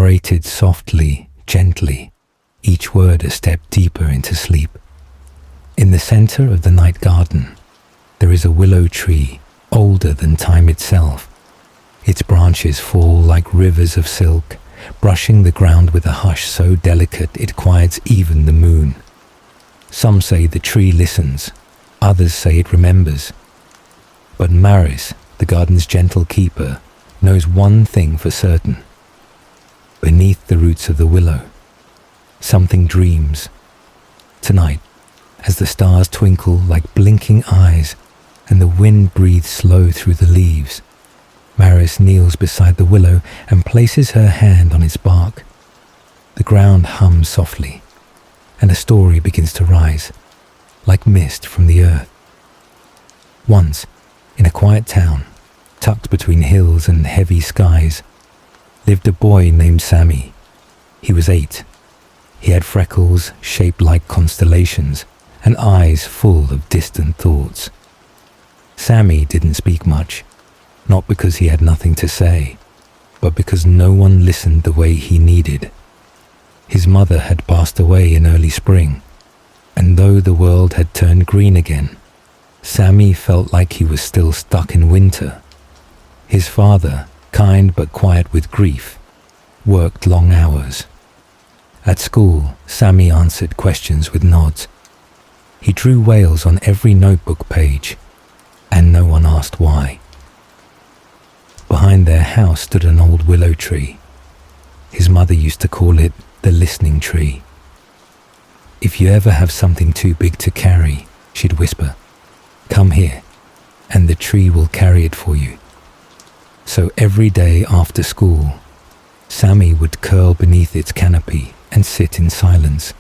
narrated softly, gently, each word a step deeper into sleep. In the center of the night garden, there is a willow tree older than time itself. Its branches fall like rivers of silk, brushing the ground with a hush so delicate it quiets even the moon. Some say the tree listens, others say it remembers. But Maris, the garden's gentle keeper, knows one thing for certain. Beneath the roots of the willow, something dreams. Tonight, as the stars twinkle like blinking eyes and the wind breathes slow through the leaves, Maris kneels beside the willow and places her hand on its bark. The ground hums softly, and a story begins to rise, like mist from the earth. Once, in a quiet town, tucked between hills and heavy skies, lived a boy named Sammy. He was 8. He had freckles shaped like constellations and eyes full of distant thoughts. Sammy didn't speak much, not because he had nothing to say, but because no one listened the way he needed. His mother had passed away in early spring, and though the world had turned green again, Sammy felt like he was still stuck in winter. His father, kind but quiet with grief, worked long hours. At school, Sammy answered questions with nods. He drew whales on every notebook page, and no one asked why. Behind their house stood an old willow tree. His mother used to call it the listening tree. "If you ever have something too big to carry," she'd whisper, "come here, and the tree will carry it for you." So every day after school, Sammy would curl beneath its canopy and sit in silence.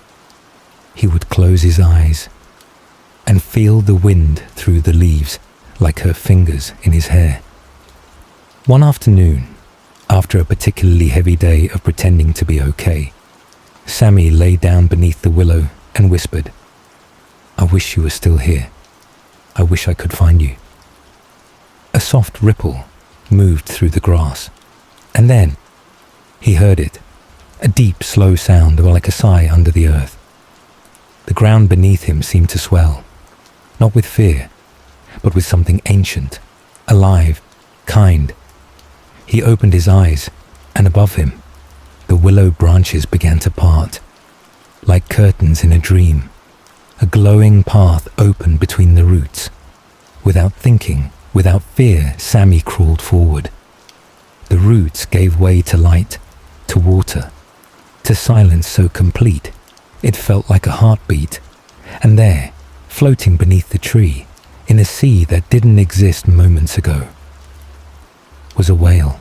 He would close his eyes and feel the wind through the leaves like her fingers in his hair. One afternoon, after a particularly heavy day of pretending to be okay, Sammy lay down beneath the willow and whispered, "I wish you were still here. I wish I could find you." A soft ripple moved through the grass, and then he heard it, a deep, slow sound like a sigh under the earth. The ground beneath him seemed to swell, not with fear, but with something ancient, alive, kind. He opened his eyes, and above him, the willow branches began to part. Like curtains in a dream, a glowing path opened between the roots. Without thinking, without fear, Sammy crawled forward. The roots gave way to light, to water, to silence so complete it felt like a heartbeat. And there, floating beneath the tree, in a sea that didn't exist moments ago, was a whale.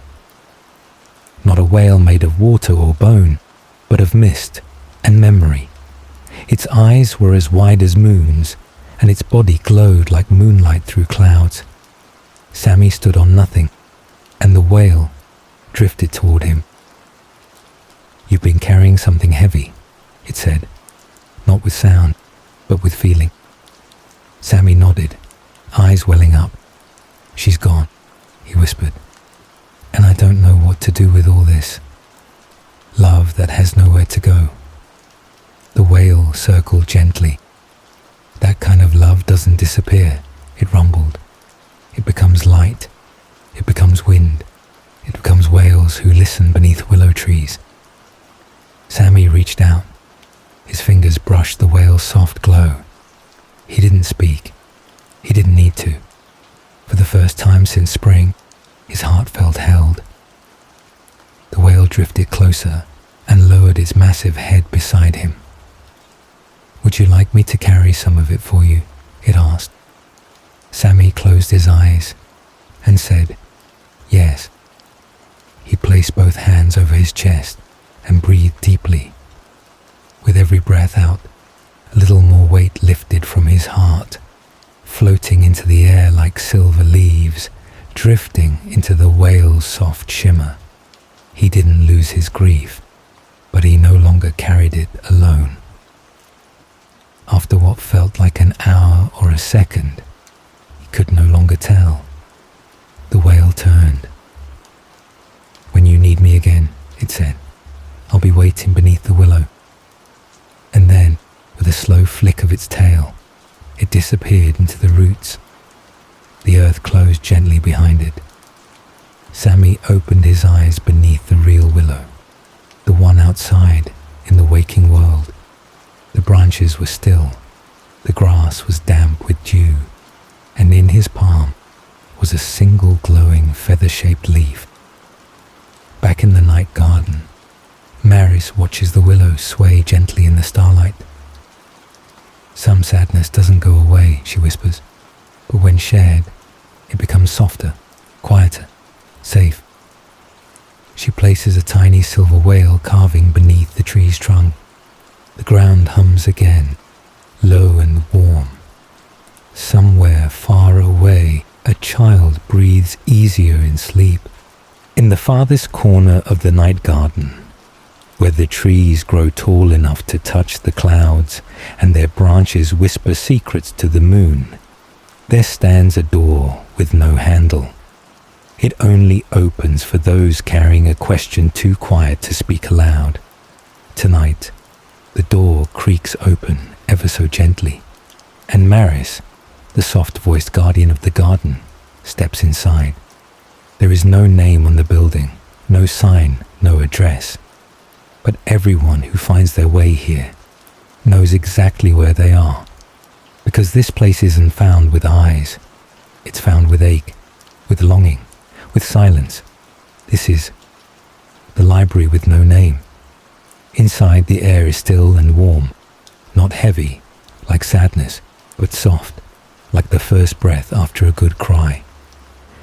Not a whale made of water or bone, but of mist and memory. Its eyes were as wide as moons, and its body glowed like moonlight through clouds. Sammy stood on nothing, and the whale drifted toward him. "You've been carrying something heavy," it said, not with sound, but with feeling. Sammy nodded, eyes welling up. "She's gone," he whispered, "and I don't know what to do with all this. Love that has nowhere to go." The whale circled gently. "That kind of love doesn't disappear," it rumbled. "It becomes light. It becomes wind. It becomes whales who listen beneath willow trees." Sammy reached out. His fingers brushed the whale's soft glow. He didn't speak. He didn't need to. For the first time since spring, his heart felt held. The whale drifted closer and lowered its massive head beside him. "Would you like me to carry some of it for you?" it asked. Sammy closed his eyes and said, "Yes." He placed both hands over his chest and breathed deeply. With every breath out, a little more weight lifted from his heart, floating into the air like silver leaves, drifting into the whale's soft shimmer. He didn't lose his grief, but he no longer carried it alone. After what felt like an hour or a second, he could no longer tell. The whale turned. "When you need me again," it said, be waiting beneath the willow. And then, with a slow flick of its tail, it disappeared into the roots. The earth closed gently behind it. Sammy opened his eyes beneath the real willow, the one outside in the waking world. The branches were still, the grass was damp with dew, and in his palm was a single glowing feather-shaped leaf. Back in the night garden, Maris watches the willow sway gently in the starlight. Some sadness doesn't go away, she whispers, but when shared, it becomes softer, quieter, safe. She places a tiny silver whale carving beneath the tree's trunk. The ground hums again, low and warm. Somewhere far away, a child breathes easier in sleep. In the farthest corner of the night garden, where the trees grow tall enough to touch the clouds and their branches whisper secrets to the moon, there stands a door with no handle. It only opens for those carrying a question too quiet to speak aloud. Tonight, the door creaks open ever so gently, and Maris, the soft-voiced guardian of the garden, steps inside. There is no name on the building, no sign, no address. But everyone who finds their way here knows exactly where they are, because this place isn't found with eyes. It's found with ache, with longing, with silence. This is the library with no name. Inside, the air is still and warm, not heavy, like sadness, but soft, like the first breath after a good cry.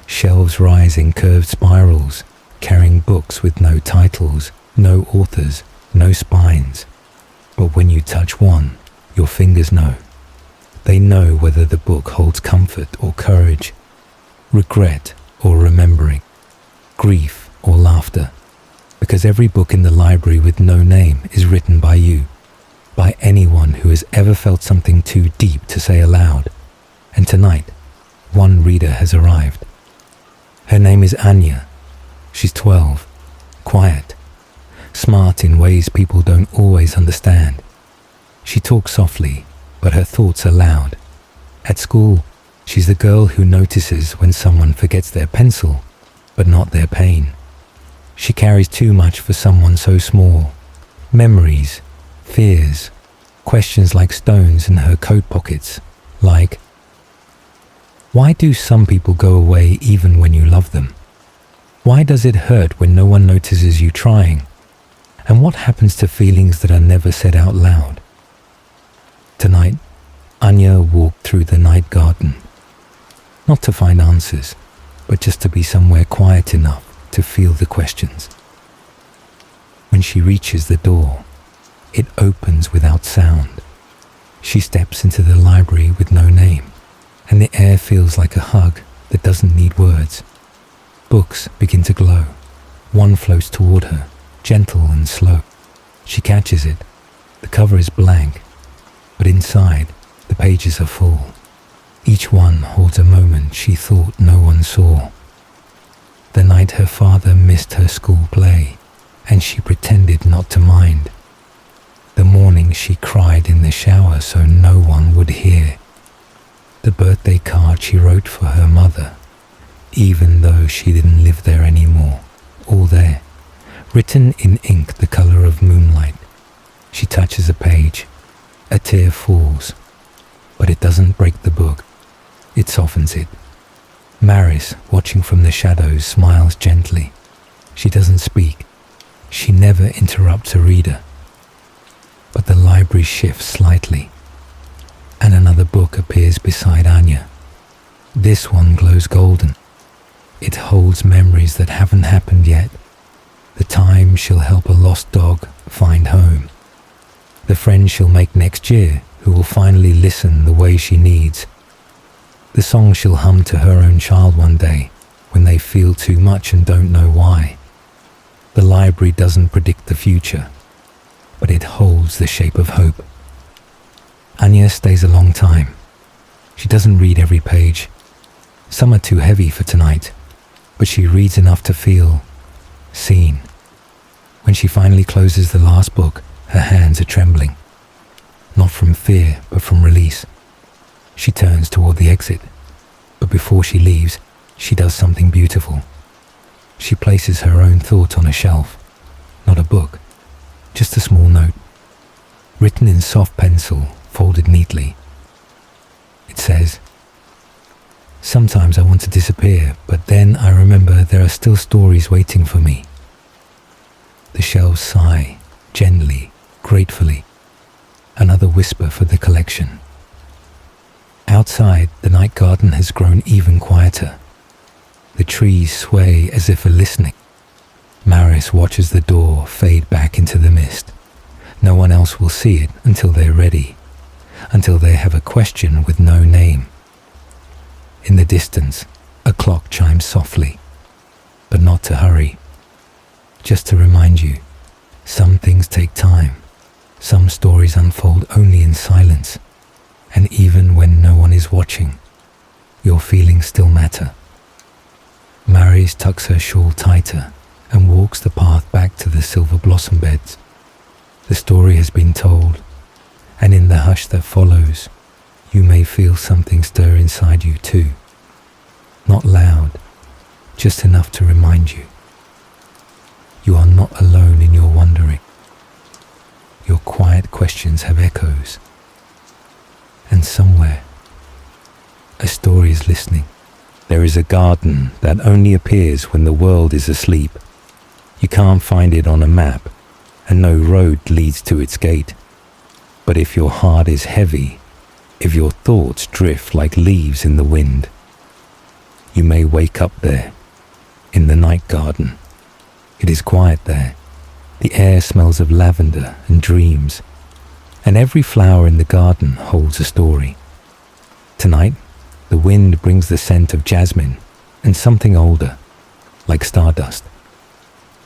Shelves rise in curved spirals, carrying books with no titles, no authors, no spines. But when you touch one, your fingers know. They know whether the book holds comfort or courage, regret or remembering, grief or laughter, because every book in the library with no name is written by you, by anyone who has ever felt something too deep to say aloud. And tonight, one reader has arrived. Her name is Anya. She's 12, quiet, smart in ways people don't always understand. She talks softly, but her thoughts are loud. At school, she's the girl who notices when someone forgets their pencil, but not their pain. She carries too much for someone so small. Memories, fears, questions like stones in her coat pockets, like, why do some people go away even when you love them? Why does it hurt when no one notices you trying? And what happens to feelings that are never said out loud? Tonight, Anya walked through the night garden, not to find answers, but just to be somewhere quiet enough to feel the questions. When she reaches the door, it opens without sound. She steps into the library with no name, and the air feels like a hug that doesn't need words. Books begin to glow. One floats toward her, gentle and slow. She catches it. The cover is blank, but inside, the pages are full. Each one holds a moment she thought no one saw. The night her father missed her school play, and she pretended not to mind. The morning she cried in the shower so no one would hear. The birthday card she wrote for her mother, even though she didn't live there anymore, all there, written in ink the color of moonlight. She touches a page. A tear falls, but it doesn't break the book. It softens it. Maris, watching from the shadows, smiles gently. She doesn't speak. She never interrupts a reader. But the library shifts slightly, and another book appears beside Anya. This one glows golden. It holds memories that haven't happened yet. The time she'll help a lost dog find home. The friend she'll make next year who will finally listen the way she needs. The song she'll hum to her own child one day when they feel too much and don't know why. The library doesn't predict the future, but it holds the shape of hope. Anya stays a long time. She doesn't read every page. Some are too heavy for tonight, but she reads enough to feel seen. When she finally closes the last book, her hands are trembling. Not from fear, but from release. She turns toward the exit, but before she leaves, she does something beautiful. She places her own thought on a shelf, not a book, just a small note, written in soft pencil, folded neatly. It says, "Sometimes I want to disappear, but then I remember there are still stories waiting for me." The shelves sigh, gently, gratefully. Another whisper for the collection. Outside, the night garden has grown even quieter. The trees sway as if listening. Maris watches the door fade back into the mist. No one else will see it until they're ready, until they have a question with no name. In the distance, a clock chimes softly, but not to hurry. Just to remind you, some things take time. Some stories unfold only in silence, and even when no one is watching, your feelings still matter. Maris tucks her shawl tighter and walks the path back to the silver blossom beds. The story has been told, and in the hush that follows, you may feel something stir inside you too. Not loud, just enough to remind you. You are not alone in your wondering. Your quiet questions have echoes. And somewhere, a story is listening. There is a garden that only appears when the world is asleep. You can't find it on a map, and no road leads to its gate. But if your heart is heavy, if your thoughts drift like leaves in the wind, you may wake up there, in the night garden. It is quiet there. The air smells of lavender and dreams, and every flower in the garden holds a story. Tonight, the wind brings the scent of jasmine and something older, like stardust.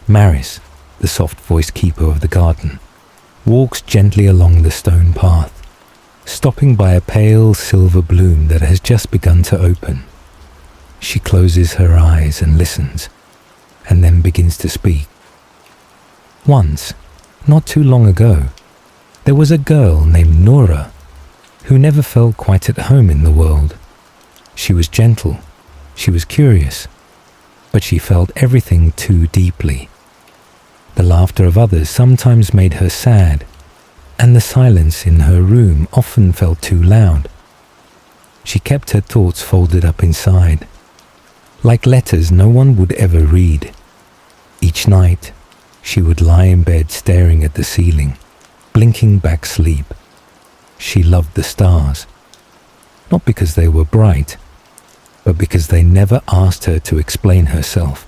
Maris, the soft-voiced keeper of the garden, walks gently along the stone path, stopping by a pale silver bloom that has just begun to open. She closes her eyes and listens, and then begins to speak. Once, not too long ago, there was a girl named Nora who never felt quite at home in the world. She was gentle, she was curious, but she felt everything too deeply. The laughter of others sometimes made her sad, and the silence in her room often felt too loud. She kept her thoughts folded up inside, like letters no one would ever read. Each night, she would lie in bed staring at the ceiling, blinking back sleep. She loved the stars, not because they were bright, but because they never asked her to explain herself.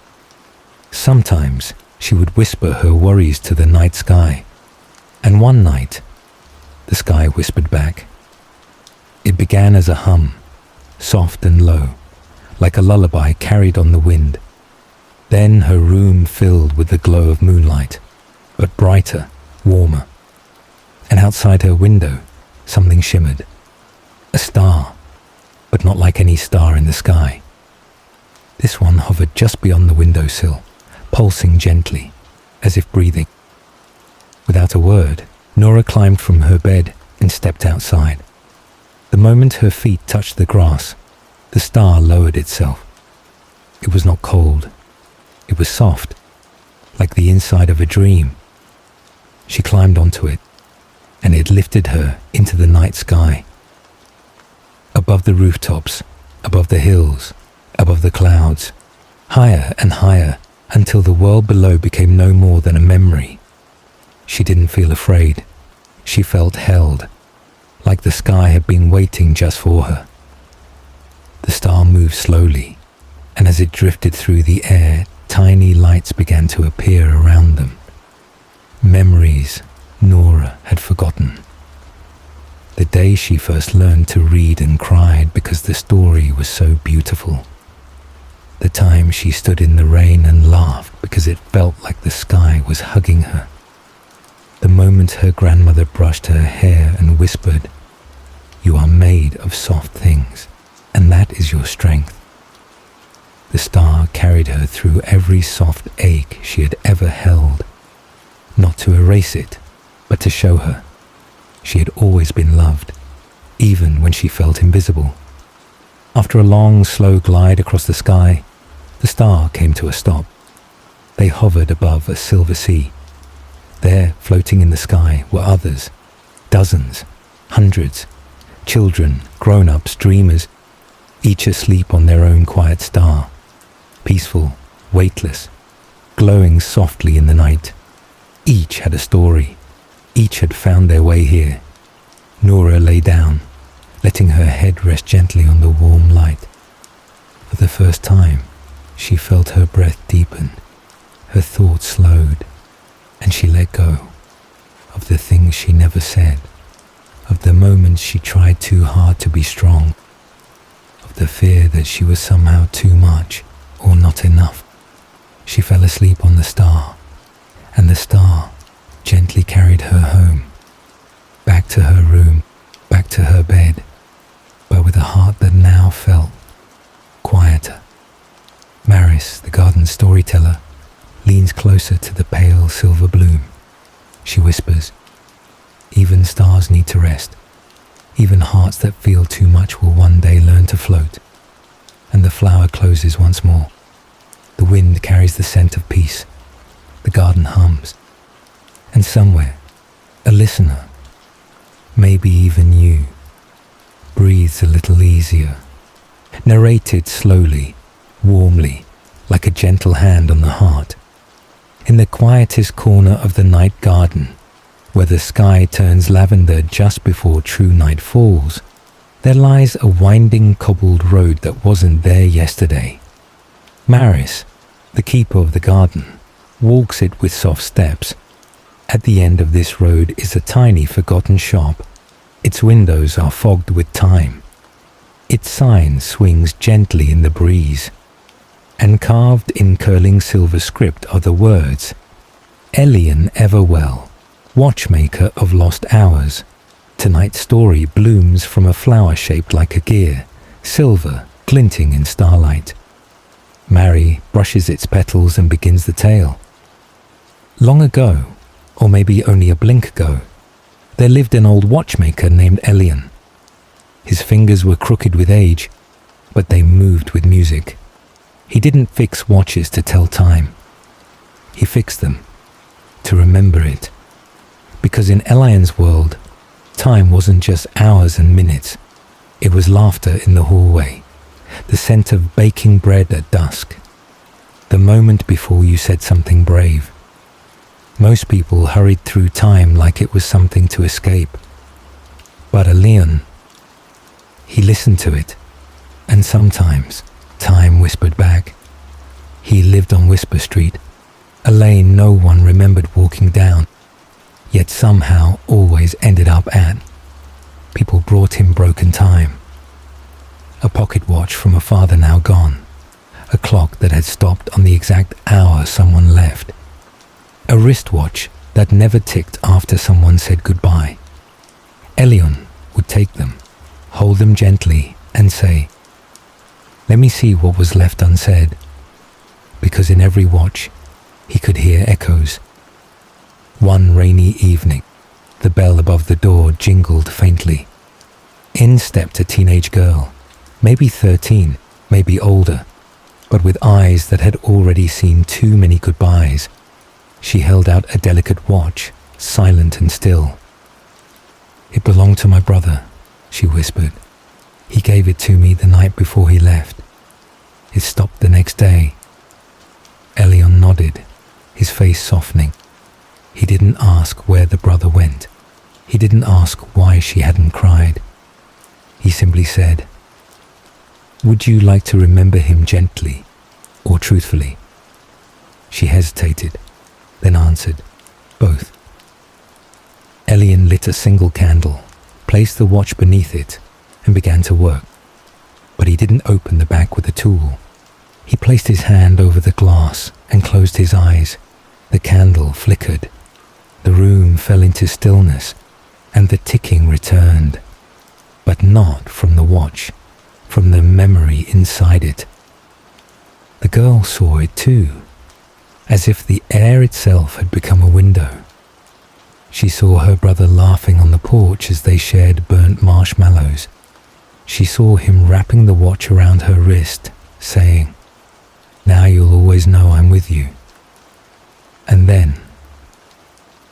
Sometimes she would whisper her worries to the night sky, and one night, the sky whispered back. It began as a hum, soft and low, like a lullaby carried on the wind. Then her room filled with the glow of moonlight, but brighter, warmer. And outside her window, something shimmered. A star, but not like any star in the sky. This one hovered just beyond the windowsill, pulsing gently, as if breathing. Without a word, Nora climbed from her bed and stepped outside. The moment her feet touched the grass, the star lowered itself. It was not cold. It was soft, like the inside of a dream. She climbed onto it, and it lifted her into the night sky. Above the rooftops, above the hills, above the clouds, higher and higher, until the world below became no more than a memory. She didn't feel afraid. She felt held, like the sky had been waiting just for her. The star moved slowly, and as it drifted through the air, tiny lights began to appear around them. Memories Nora had forgotten. The day she first learned to read and cried because the story was so beautiful. The time she stood in the rain and laughed because it felt like the sky was hugging her. The moment her grandmother brushed her hair and whispered, "You are made of soft things, and that is your strength." The star carried her through every soft ache she had ever held, not to erase it, but to show her. She had always been loved, even when she felt invisible. After a long, slow glide across the sky, the star came to a stop. They hovered above a silver sea. There, floating in the sky, were others, dozens, hundreds, children, grown-ups, dreamers, each asleep on their own quiet star, peaceful, weightless, glowing softly in the night. Each had a story. Each had found their way here. Noura lay down, letting her head rest gently on the warm light. For the first time, she felt her breath deepen, her thoughts slowed, and she let go of the things she never said, of the moments she tried too hard to be strong, of the fear that she was somehow too much or not enough. She fell asleep on the star, and the star gently carried her home, back to her room, back to her bed, but with a heart that now felt quieter. Maris, the garden storyteller, leans closer to the pale silver bloom. She whispers, "Even stars need to rest. Even hearts that feel too much will one day learn to float." And the flower closes once more. The wind carries the scent of peace. The garden hums. And somewhere, a listener, maybe even you, breathes a little easier, narrated slowly, warmly, like a gentle hand on the heart. In the quietest corner of the night garden, where the sky turns lavender just before true night falls, there lies a winding cobbled road that wasn't there yesterday. Maris, the keeper of the garden, walks it with soft steps. At the end of this road is a tiny forgotten shop. Its windows are fogged with time. Its sign swings gently in the breeze. And carved in curling silver script are the words, "Elian Everwell, watchmaker of lost hours. Tonight's story blooms from a flower shaped like a gear, silver, glinting in starlight." Mary brushes its petals and begins the tale. Long ago, or maybe only a blink ago, there lived an old watchmaker named Elian. His fingers were crooked with age, but they moved with music. He didn't fix watches to tell time. He fixed them to remember it. Because in Elian's world, time wasn't just hours and minutes. It was laughter in the hallway, the scent of baking bread at dusk, the moment before you said something brave. Most people hurried through time like it was something to escape. But Elian, he listened to it, and sometimes time whispered back. He lived on Whisper Street, a lane no one remembered walking down, yet somehow always ended up at. People brought him broken time. A pocket watch from a father now gone, a clock that had stopped on the exact hour someone left, a wristwatch that never ticked after someone said goodbye. Elian would take them, hold them gently, and say, "Let me see what was left unsaid," because in every watch he could hear echoes. One rainy evening, the bell above the door jingled faintly. In stepped a teenage girl, maybe 13, maybe older, but with eyes that had already seen too many goodbyes. She held out a delicate watch, silent and still. "It belonged to my brother," she whispered. "He gave it to me the night before he left. It stopped the next day." Elian nodded, his face softening. He didn't ask where the brother went. He didn't ask why she hadn't cried. He simply said, "Would you like to remember him gently or truthfully?" She hesitated, then answered, "Both." Elian lit a single candle, placed the watch beneath it, and began to work. But he didn't open the back with a tool. He placed his hand over the glass and closed his eyes. The candle flickered. The room fell into stillness, and the ticking returned. But not from the watch, from the memory inside it. The girl saw it too, as if the air itself had become a window, She saw her brother laughing on the porch as they shared burnt marshmallows. She saw him wrapping the watch around her wrist, saying, "Now you'll always know I'm with you." And then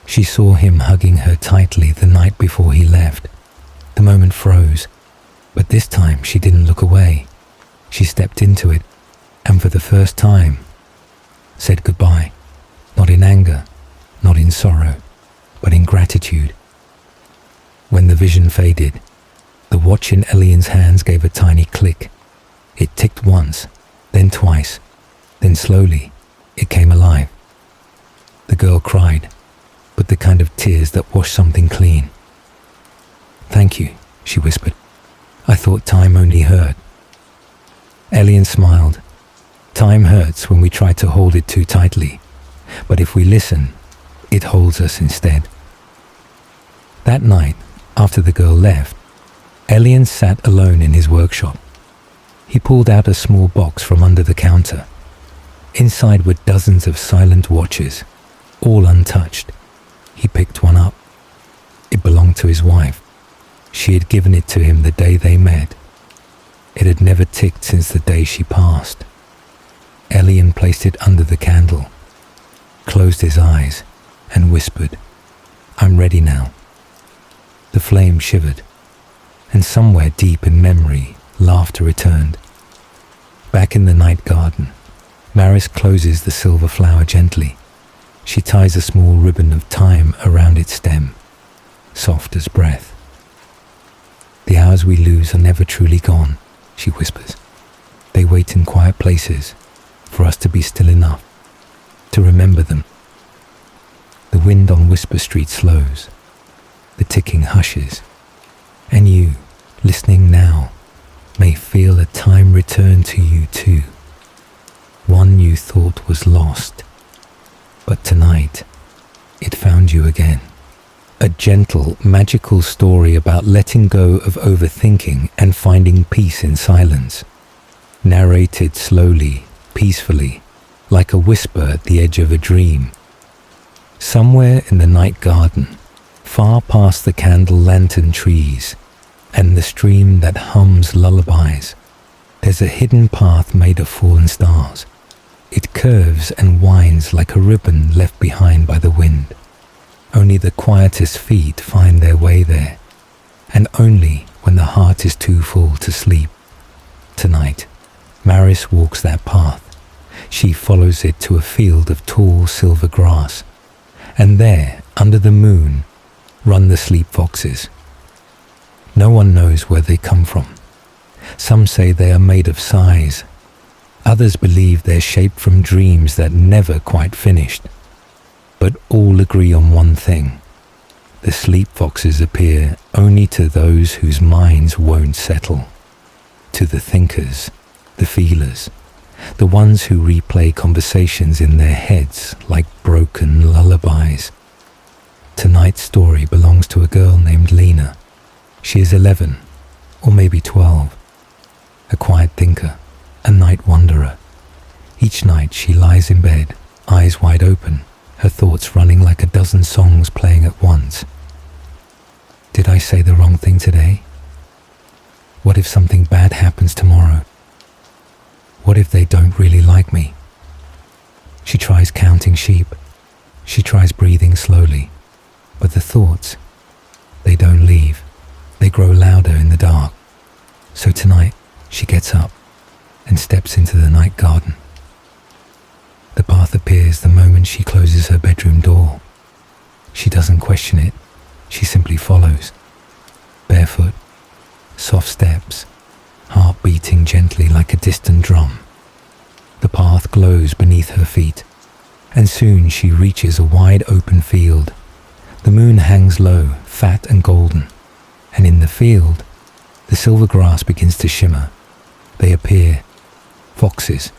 she saw him hugging her tightly the night before he left. The moment froze, but this time she didn't look away. She stepped into it, and for the first time, said goodbye, not in anger, not in sorrow, but in gratitude. When the vision faded, the watch in Elian's hands gave a tiny click. It ticked once, then twice, then slowly, it came alive. The girl cried, but the kind of tears that wash something clean. "Thank you," she whispered. "I thought time only hurt." Elian smiled. Time hurts when we try to hold it too tightly, but if we listen, it holds us instead. That night, after the girl left, Elian sat alone in his workshop. He pulled out a small box from under the counter. Inside were dozens of silent watches, all untouched. He picked one up. It belonged to his wife. She had given it to him the day they met. It had never ticked since the day she passed. Elian placed it under the candle, closed his eyes, and whispered, "I'm ready now." The flame shivered, and somewhere deep in memory, laughter returned. Back in the night garden, Maris closes the silver flower gently. She ties a small ribbon of time around its stem, soft as breath. "The hours we lose are never truly gone," she whispers. "They wait in quiet places for us to be still enough to remember them." The wind on Whisper Street slows. The ticking hushes. And you, listening now, may feel a time return to you too. One you thought was lost, but tonight it found you again. A gentle, magical story about letting go of overthinking and finding peace in silence. Narrated slowly, peacefully, like a whisper at the edge of a dream. Somewhere in the night garden, far past the candle lantern trees and the stream that hums lullabies, there's a hidden path made of fallen stars. It curves and winds like a ribbon left behind by the wind. Only the quietest feet find their way there, and only when the heart is too full to sleep. Tonight, Maris walks that path. She follows it to a field of tall silver grass, and there, under the moon, run the sleep foxes. No one knows where they come from. Some say they are made of sighs. Others believe they're shaped from dreams that never quite finished. But all agree on one thing. The sleep foxes appear only to those whose minds won't settle. To the thinkers, the feelers, the ones who replay conversations in their heads like broken lullabies. Tonight's story belongs to a girl named Lena. She is 11, or maybe 12. A quiet thinker, a night wanderer. Each night she lies in bed, eyes wide open, her thoughts running like a dozen songs playing at once. Did I say the wrong thing today? What if something bad happens tomorrow? What if they don't really like me? She tries counting sheep. She tries breathing slowly. But the thoughts, they don't leave. They grow louder in the dark. So tonight, she gets up and steps into the night garden. The path appears the moment she closes her bedroom door. She doesn't question it. She simply follows. Barefoot, soft steps, heart beating gently like a distant drum. The path glows beneath her feet, and soon she reaches a wide open field. The moon hangs low, fat and golden, and in the field, the silver grass begins to shimmer. They appear, foxes,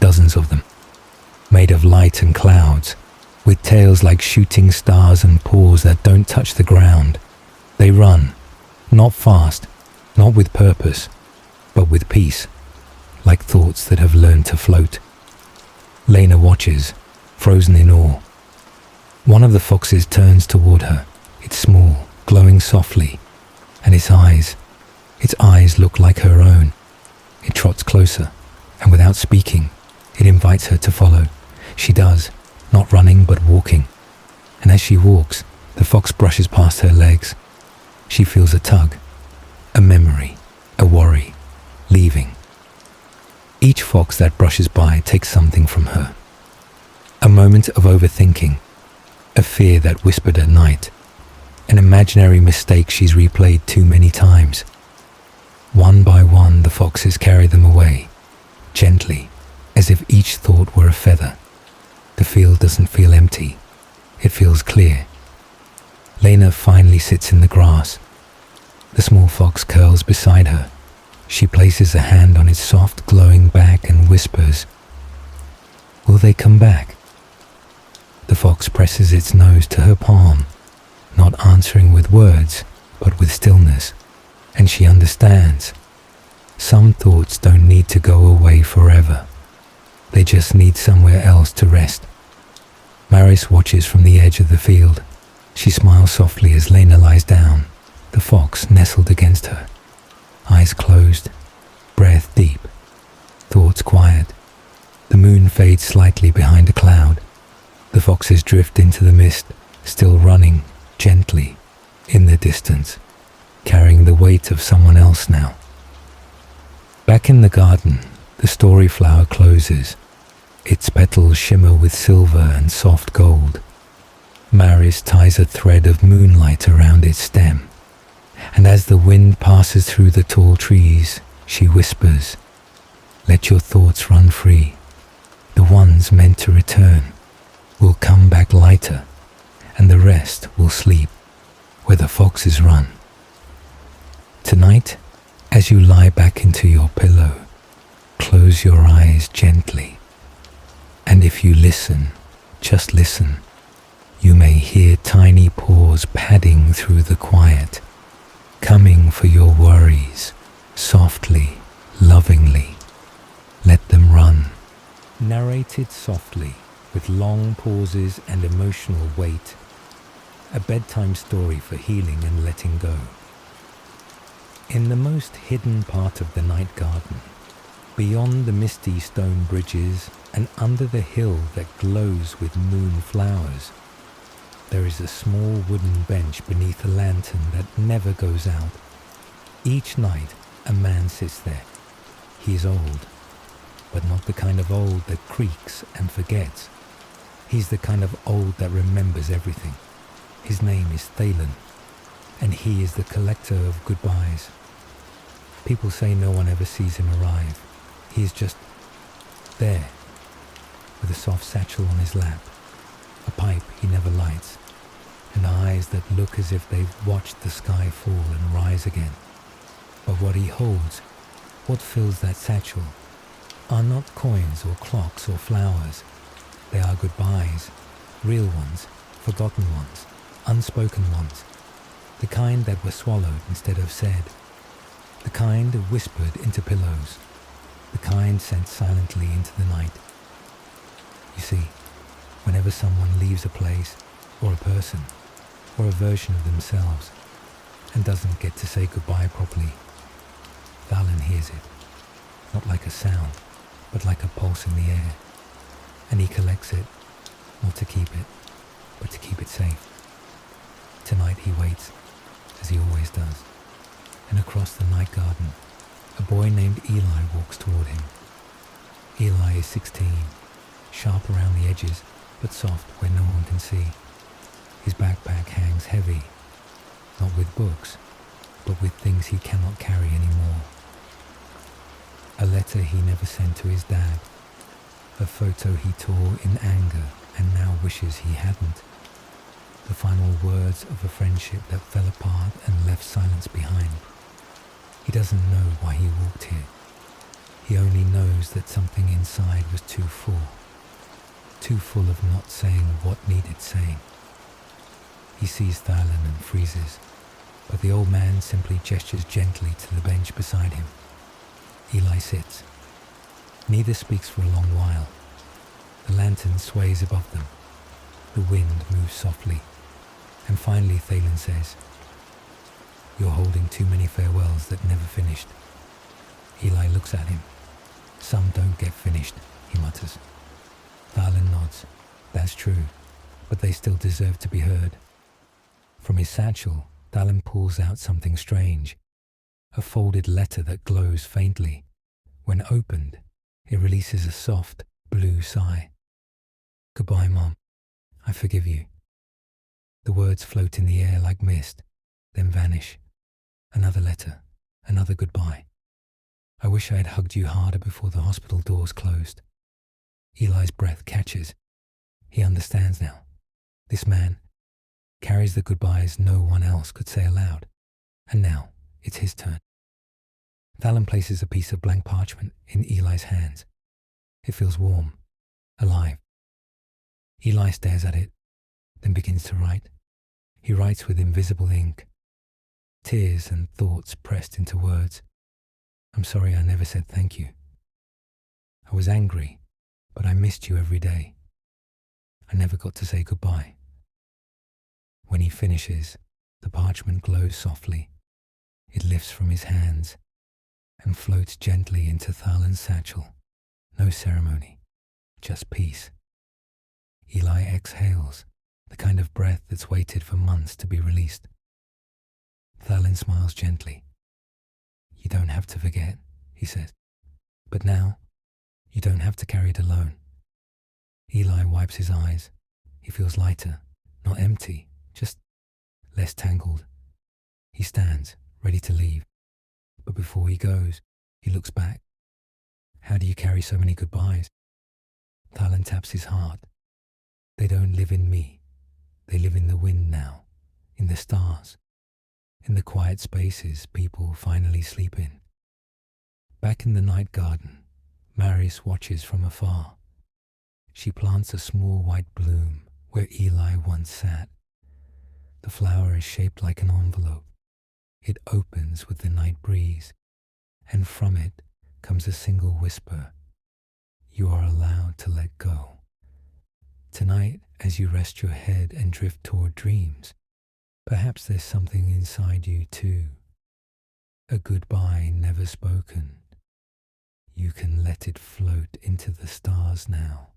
dozens of them, made of light and clouds, with tails like shooting stars and paws that don't touch the ground. They run, not fast, not with purpose, but with peace, like thoughts that have learned to float. Lena watches, frozen in awe. One of the foxes turns toward her. It's small, glowing softly, and its eyes look like her own. It trots closer, and without speaking, it invites her to follow. She does, not running but walking. And as she walks, the fox brushes past her legs. She feels a tug, a memory, a worry, leaving. Each fox that brushes by takes something from her. A moment of overthinking, a fear that whispered at night, an imaginary mistake she's replayed too many times. One by one, the foxes carry them away, gently, as if each thought were a feather. The field doesn't feel empty, it feels clear. Lena finally sits in the grass. The small fox curls beside her. She places a hand on its soft, glowing back and whispers, "Will they come back?" The fox presses its nose to her palm, not answering with words, but with stillness, and she understands. Some thoughts don't need to go away forever. They just need somewhere else to rest. Maris watches from the edge of the field. She smiles softly as Lena lies down, the fox nestled against her. Eyes closed, breath deep, thoughts quiet. The moon fades slightly behind a cloud. The foxes drift into the mist, still running, gently, in the distance, carrying the weight of someone else now. Back in the garden, the story flower closes. Its petals shimmer with silver and soft gold. Maris ties a thread of moonlight around its stem, and as the wind passes through the tall trees, she whispers, "Let your thoughts run free. The ones meant to return will come back lighter, and the rest will sleep where the foxes run." Tonight, as you lie back into your pillow, close your eyes gently, and if you listen, just listen, you may hear tiny paws padding through the quiet, coming for your worries, softly, lovingly. Let them run. Narrated softly, with long pauses and emotional weight. A bedtime story for healing and letting go. In the most hidden part of the night garden, beyond the misty stone bridges and under the hill that glows with moon flowers, there is a small wooden bench beneath a lantern that never goes out. Each night, a man sits there. He is old, but not the kind of old that creaks and forgets. He's the kind of old that remembers everything. His name is Thalen, and he is the collector of goodbyes. People say no one ever sees him arrive. He is just there, with a soft satchel on his lap, a pipe he never lights, and eyes that look as if they've watched the sky fall and rise again. But what he holds, what fills that satchel, are not coins or clocks or flowers. They are goodbyes, real ones, forgotten ones, unspoken ones, the kind that were swallowed instead of said, the kind whispered into pillows, the kind sent silently into the night. You see, whenever someone leaves a place, or a person, or a version of themselves, and doesn't get to say goodbye properly, Thalen hears it, not like a sound, but like a pulse in the air, and he collects it, not to keep it, but to keep it safe. Tonight he waits, as he always does, and across the night garden, a boy named Eli walks toward him. Eli is 16, sharp around the edges, but soft where no one can see. His backpack hangs heavy, not with books, but with things he cannot carry anymore. A letter he never sent to his dad, a photo he tore in anger and now wishes he hadn't. The final words of a friendship that fell apart and left silence behind. He doesn't know why he walked here. He only knows that something inside was too full of not saying what needed saying. He sees Thalen and freezes, but the old man simply gestures gently to the bench beside him. Eli sits. Neither speaks for a long while. The lantern sways above them. The wind moves softly, and finally Thalen says, "You're holding too many farewells that never finished." Eli looks at him. "Some don't get finished," he mutters. Thalen nods. "That's true, but they still deserve to be heard." From his satchel, Thalen pulls out something strange, a folded letter that glows faintly. When opened, it releases a soft, blue sigh. "Goodbye, Mom. I forgive you." The words float in the air like mist, then vanish. Another letter, another goodbye. "I wish I had hugged you harder before the hospital doors closed." Eli's breath catches. He understands now. This man carries the goodbyes no one else could say aloud. And now it's his turn. Thalen places a piece of blank parchment in Eli's hands. It feels warm, alive. Eli stares at it, then begins to write. He writes with invisible ink, tears and thoughts pressed into words. "I'm sorry I never said thank you. I was angry, but I missed you every day. I never got to say goodbye." When he finishes, the parchment glows softly. It lifts from his hands and floats gently into Thalen's satchel. No ceremony, just peace. Eli exhales, the kind of breath that's waited for months to be released. Thalen smiles gently. "You don't have to forget," he says. "But now, you don't have to carry it alone." Eli wipes his eyes. He feels lighter, not empty, just less tangled. He stands, ready to leave. But before he goes, he looks back. "How do you carry so many goodbyes?" Thalen taps his heart. "They don't live in me. They live in the wind now, in the stars, in the quiet spaces people finally sleep in." Back in the night garden, Marius watches from afar. She plants a small white bloom where Eli once sat. The flower is shaped like an envelope. It opens with the night breeze, and from it comes a single whisper. "You are allowed to let go." Tonight, as you rest your head and drift toward dreams, perhaps there's something inside you too. A goodbye never spoken. You can let it float into the stars now.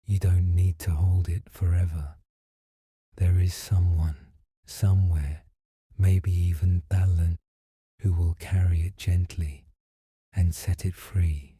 You don't need to hold it forever. There is someone, somewhere, maybe even Thalen, who will carry it gently and set it free.